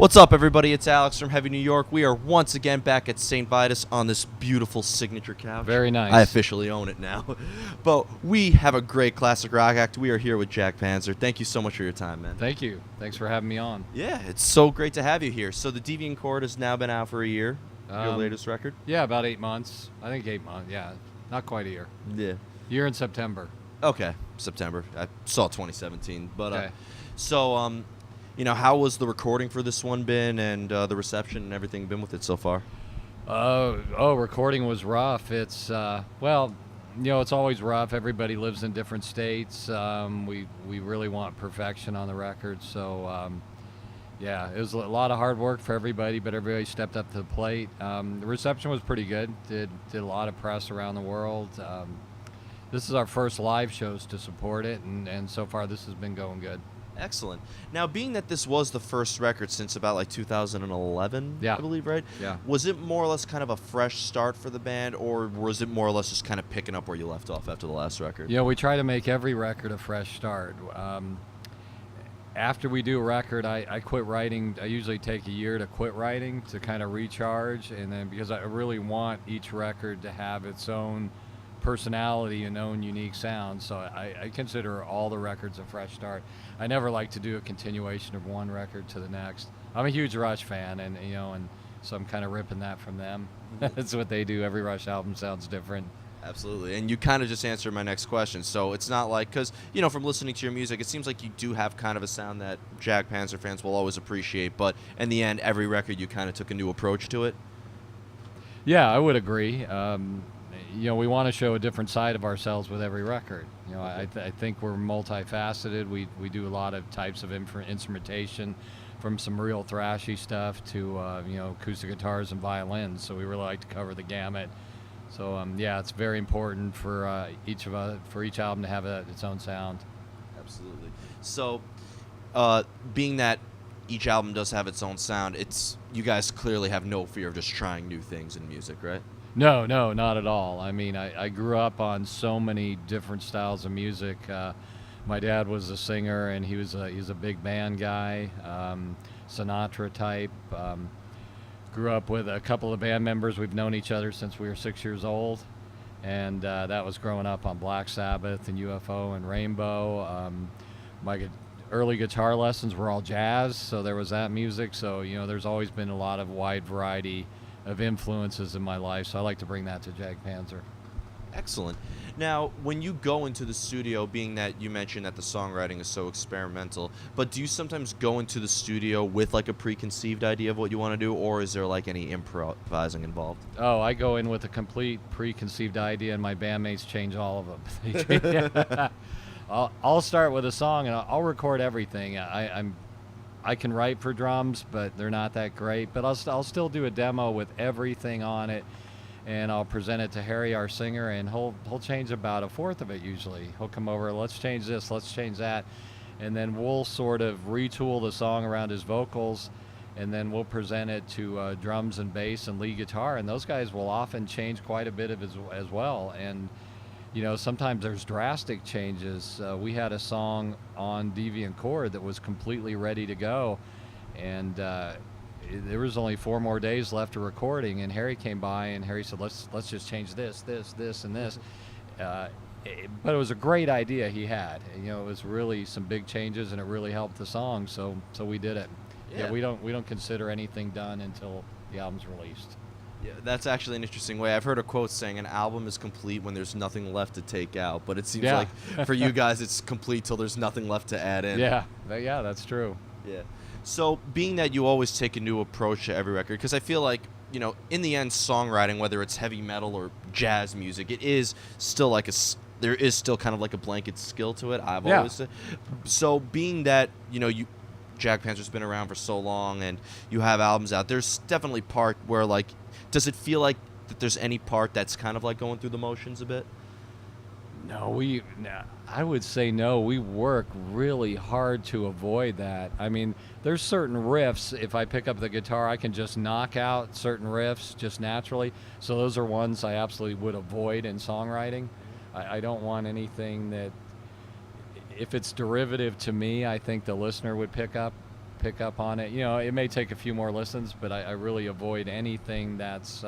What's up, everybody? It's Alex from Heavy New York. We are once again back at St. Vitus on this beautiful signature couch. Very nice. I officially own it now. But we have a great classic rock act. We are here with Jag Panzer. Thank you so much for your time, man. Thank you. Thanks for having me on. Yeah, it's so great to have you here. So the Deviant Chord has now been out for a year, your latest record? Yeah, about 8 months. I think 8 months. Yeah, not quite a year. Yeah. Year in September. Okay, September. I saw 2017. But Okay. How was the recording for this one been, and the reception and everything been with it so far? Recording was rough. It's it's always rough. Everybody lives in different states. We really want perfection on the record. So it was a lot of hard work for everybody, but everybody stepped up to the plate. The reception was pretty good. Did a lot of press around the world. This is our first live shows to support it, and so far this has been going good. Excellent. Now, being that this was the first record since about like 2011, Yeah. I believe, right? Yeah. Was it more or less kind of a fresh start for the band, or was it more or less just kind of picking up where you left off after the last record? Yeah, we try to make every record a fresh start. After we do a record, I quit writing. I usually take a year to quit writing to kind of recharge, and then because I really want each record to have its own personality and own unique sound, so I consider all the records a fresh start. I never like to do a continuation of one record to the next. I'm a huge Rush fan, and so I'm kind of ripping that from them. That's what they do. Every Rush album sounds different. Absolutely. And you kind of just answered my next question. So it's not like, because, from listening to your music, it seems like you do have kind of a sound that Jag Panzer fans will always appreciate, but in the end, every record you kind of took a new approach to it. Yeah, I would agree. We want to show a different side of ourselves with every record. I think we're multifaceted. We do a lot of types of instrumentation, from some real thrashy stuff to acoustic guitars and violins. So we really like to cover the gamut. So it's very important for each album to have its own sound. Absolutely. So, being that each album does have its own sound, you guys clearly have no fear of just trying new things in music, right? No, not at all. I mean, I grew up on so many different styles of music. My dad was a singer, and he's a big band guy, Sinatra type. Grew up with a couple of band members. We've known each other since we were 6 years old, and that was growing up on Black Sabbath and UFO and Rainbow. My early guitar lessons were all jazz, so there was that music. So there's always been a lot of wide variety of influences in my life, so I like to bring that to Jag Panzer. Excellent. Now, when you go into the studio, being that you mentioned that the songwriting is so experimental, but do you sometimes go into the studio with like a preconceived idea of what you want to do, or is there like any improvising involved? Oh, I go in with a complete preconceived idea, and my bandmates change all of them. I'll start with a song, and I'll record everything. I can write for drums, but they're not that great. But I'll still do a demo with everything on it, and I'll present it to Harry, our singer, and he'll change about a fourth of it usually. He'll come over, let's change this, let's change that, and then we'll sort of retool the song around his vocals, and then we'll present it to drums and bass and lead guitar, and those guys will often change quite a bit of it as well. And sometimes there's drastic changes. We had a song on Deviant Chord that was completely ready to go, and there was only 4 more days left of recording, and Harry came by, and Harry said, let's just change this, and this. But it was a great idea he had. It was really some big changes, and it really helped the song, so we did it. Yeah, we don't consider anything done until the album's released. Yeah, that's actually an interesting way. I've heard a quote saying an album is complete when there's nothing left to take out, but it seems like for you guys it's complete till there's nothing left to add in. Yeah, that's true. Yeah. So being that you always take a new approach to every record, because I feel like, in the end, songwriting, whether it's heavy metal or jazz music, it is still like there is still kind of like a blanket skill to it, I've always said. So being that, Jag Panzer's been around for so long and you have albums out, there's definitely part where like, does it feel like that there's any part that's kind of like going through the motions a bit? No, I would say no. We work really hard to avoid that. I mean, there's certain riffs. If I pick up the guitar, I can just knock out certain riffs just naturally. So those are ones I absolutely would avoid in songwriting. I don't want anything that, if it's derivative to me, I think the listener would pick up pick up on it. You know, it may take a few more listens, but I really avoid anything that's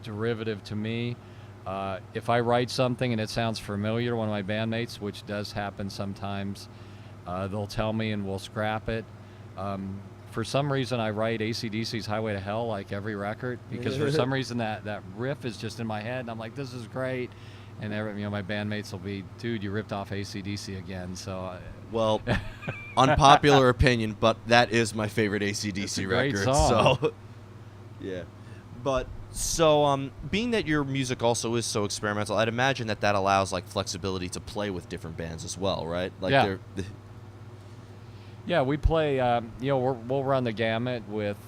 derivative to me. If I write something and it sounds familiar to one of my bandmates, which does happen sometimes, they'll tell me and we'll scrap it. For some reason, I write AC/DC's Highway to Hell like every record, because for some reason that riff is just in my head, and I'm like, this is great. And my bandmates will be, dude, you ripped off AC/DC again. So, well, unpopular opinion, but that is my favorite AC/DC great record. song. So, yeah. But so, being that your music also is so experimental, I'd imagine that allows like flexibility to play with different bands as well, right? Like, yeah. Yeah, we play. We'll run the gamut with.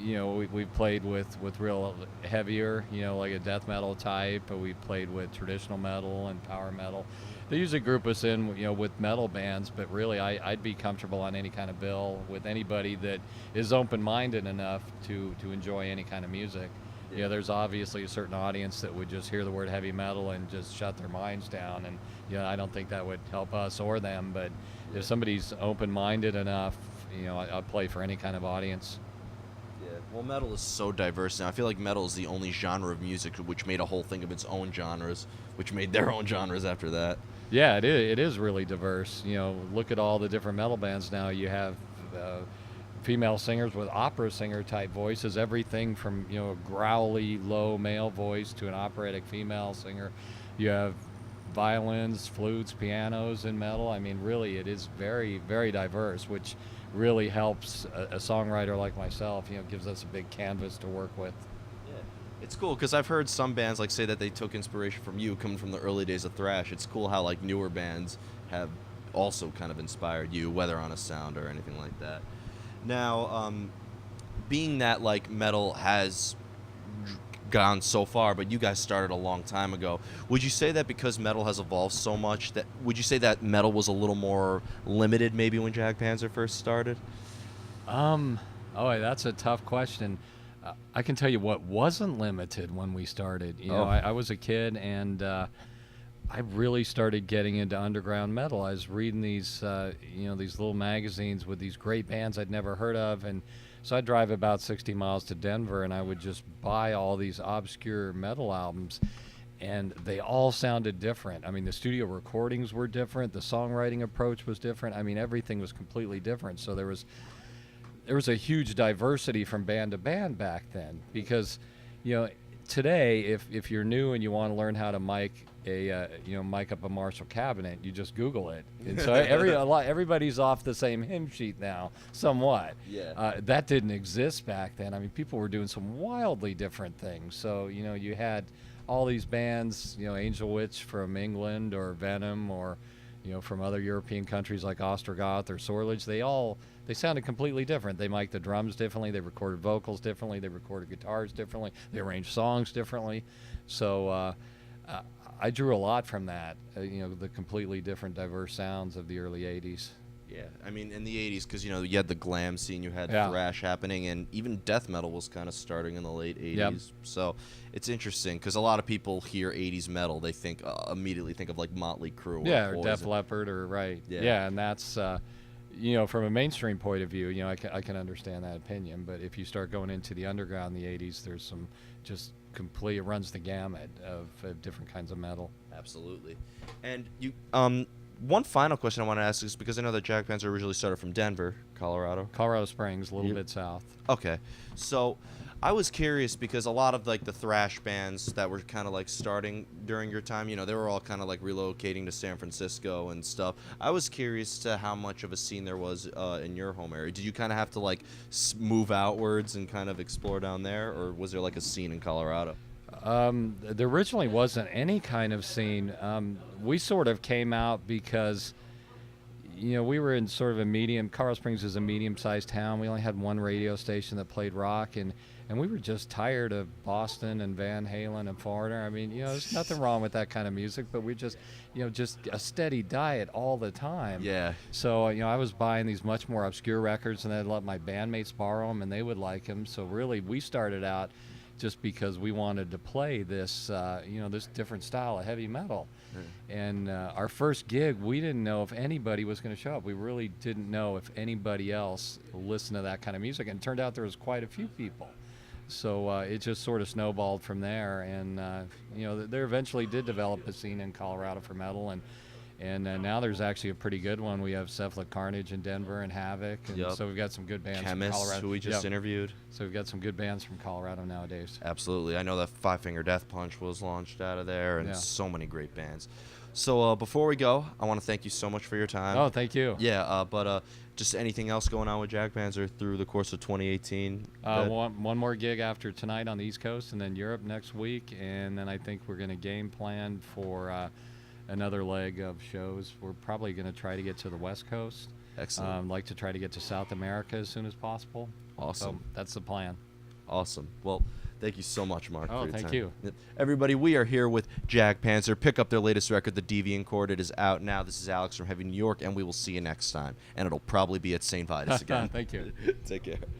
We've played with real heavier, like a death metal type, but we played with traditional metal and power metal. They usually group us in, with metal bands, but really I'd be comfortable on any kind of bill with anybody that is open-minded enough to enjoy any kind of music. Yeah. There's obviously a certain audience that would just hear the word heavy metal and just shut their minds down, and I don't think that would help us or them, but if somebody's open-minded enough, I'll play for any kind of audience. Well, metal is so diverse now. I feel like metal is the only genre of music which made a whole thing of its own genres, which made their own genres after that. Yeah, it is really diverse. Look at all the different metal bands now. You have female singers with opera singer type voices, everything from a growly low male voice to an operatic female singer. You have violins, flutes, pianos in metal. I mean, really, it is very, very diverse, which really helps a songwriter like myself. Gives us a big canvas to work with. Yeah, it's cool because I've heard some bands like say that they took inspiration from you, coming from the early days of thrash. It's cool how like newer bands have also kind of inspired you, whether on a sound or anything like that. Now, being that like metal has gone so far, but you guys started a long time ago, would you say that because metal has evolved so much, would you say that metal was a little more limited maybe when Jag Panzer first started? That's a tough question. I can tell you what wasn't limited when we started. I was a kid, and I really started getting into underground metal. I was reading these these little magazines with these great bands I'd never heard of, and so I'd drive about 60 miles to Denver, and I would just buy all these obscure metal albums, and they all sounded different. I mean, the studio recordings were different, the songwriting approach was different. I mean, everything was completely different. So there was a huge diversity from band to band back then, because today, if you're new and you want to learn how to mic up a Marshall cabinet, you just Google it. And so everybody's off the same hymn sheet now, somewhat. Yeah. That didn't exist back then. I mean, people were doing some wildly different things. So you had all these bands, Angel Witch from England, or Venom, or from other European countries like Ostrogoth or Sorlage. They sounded completely different. They mic'd the drums differently. They recorded vocals differently. They recorded guitars differently. They arranged songs differently. So I drew a lot from that, the completely different, diverse sounds of the early 80s. Yeah, I mean, in the 80s, because, you had the glam scene, you had Yeah. thrash happening, and even death metal was kind of starting in the late 80s. Yep. So it's interesting, because a lot of people hear 80s metal, they think immediately think of, like, Motley Crue or or Poison. Def Leppard, or right. Yeah. And that's, from a mainstream point of view, I can understand that opinion. But if you start going into the underground in the 80s, there's some just complete, it runs the gamut of different kinds of metal. Absolutely. And you, one final question I want to ask is, because I know that Jag Panzer originally started from Denver, Colorado. Colorado Springs, a little bit south. Okay. So I was curious, because a lot of like the thrash bands that were kind of like starting during your time, they were all kind of like relocating to San Francisco and stuff. I was curious to how much of a scene there was in your home area. Did you kind of have to like move outwards and kind of explore down there, or was there like a scene in Colorado? There originally wasn't any kind of scene. We sort of came out because, we were in sort of a medium. Colorado Springs is a medium-sized town. We only had one radio station that played rock, and we were just tired of Boston and Van Halen and Foreigner. I mean, there's nothing wrong with that kind of music, but we just, just a steady diet all the time. Yeah. So, I was buying these much more obscure records, and I'd let my bandmates borrow them, and they would like them. So really, we started out just because we wanted to play this, this different style of heavy metal. And our first gig, we didn't know if anybody was going to show up. We really didn't know if anybody else listened to that kind of music. And it turned out there was quite a few people. So it just sort of snowballed from there. And, there eventually did develop a scene in Colorado for metal. And now there's actually a pretty good one. We have Cephalic Carnage in Denver and Havoc. And so we've got some good bands Chemist, from Colorado. who we just interviewed. So we've got some good bands from Colorado nowadays. Absolutely. I know that Five Finger Death Punch was launched out of there, and so many great bands. So before we go, I want to thank you so much for your time. Oh, thank you. Yeah, but just anything else going on with Jag Panzer through the course of 2018? One more gig after tonight on the East Coast, and then Europe next week. And then I think we're going to game plan for another leg of shows. We're probably going to try to get to the West Coast. Excellent. Like to try to get to South America as soon as possible. Awesome. So that's the plan. Awesome. Well, thank you so much, Mark, for your thank time. you. Everybody, we are here with Jag Panzer. Pick up their latest record, The Deviant Chord. It is out now. This is Alex from Heavy New York, and we will see you next time. And it'll probably be at St. Vitus again. Thank you. Take care.